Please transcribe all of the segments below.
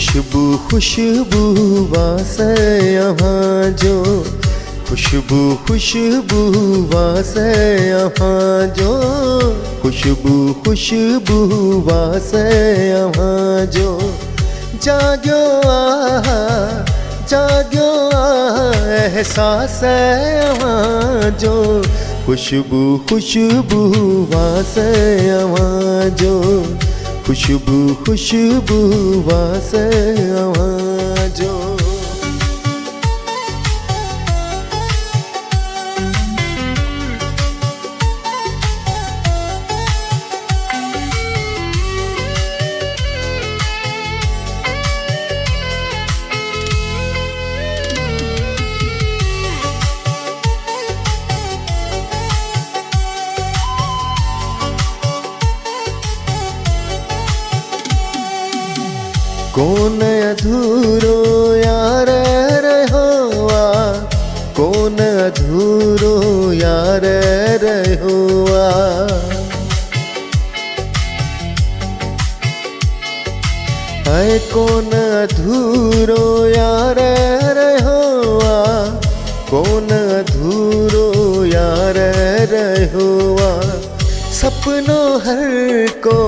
खुशबू खुशबू वासे यहाँ जो, खुशबू खुशबू वासे यहाँ जो, खुशबू खुशबू वासे यहाँ जो। जाग्यो एहसास यहाँ जो, खुशबू खुशबू वासे यहाँ जो, खुशबू खुशबू वासे यहाँ जो। कौन अधूरो यार रहोआ, कौन अधूरो यार रहोआ। है कौन अधूरो यार रहोआ, कौन अधूरो यार रहोआ। सपनों हर को,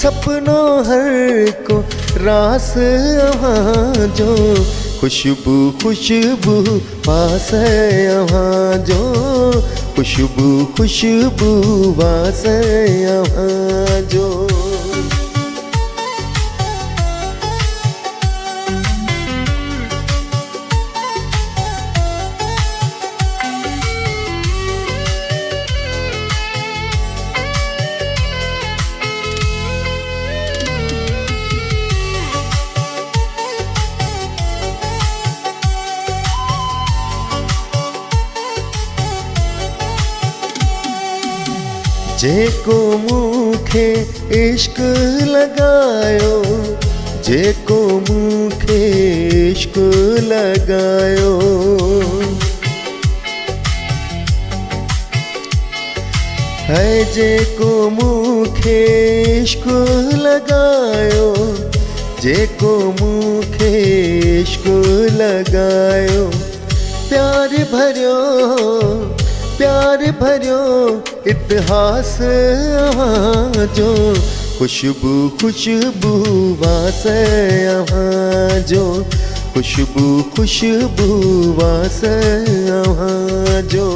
सपनों हर को रास यहाँ जो, खुशबू खुशबू वासे यहाँ जो, खुशबू खुशबू वासे यहाँ जो। जेको मुखे इश्क लगायो, जेको मुखे इश्क लगायो। है जेको मुखे इश्क लगायो, जेको मुखे इश्क लगायो। प्यार भरियो, प्यार भरियो इतिहास यहाँ जो, खुशबू खुशबू वासे यहाँ जो, खुशबू खुशबू वासे यहाँ जो।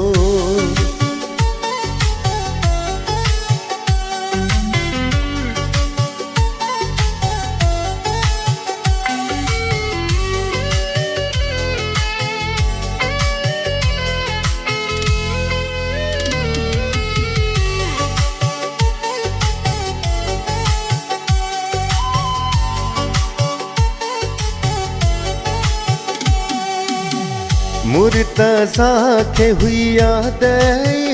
मुर्तज़ा के हुई याद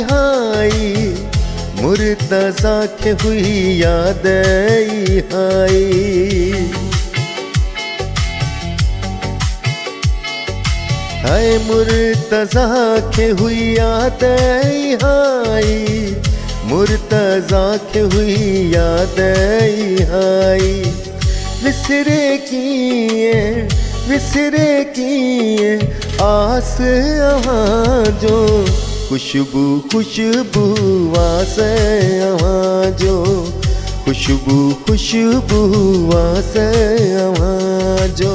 हाई, मुर्तज़ा के हुई याद हाई। हाय मुर्तज़ा के हुई याद हाई, मुर्तज़ा के हुई याद हाई। विसरे किए, विसरे किए आस यहाँ जो, खुशबू खुशबू वासे यहाँ जो, खुशबू खुशबू वासे यहाँ जो।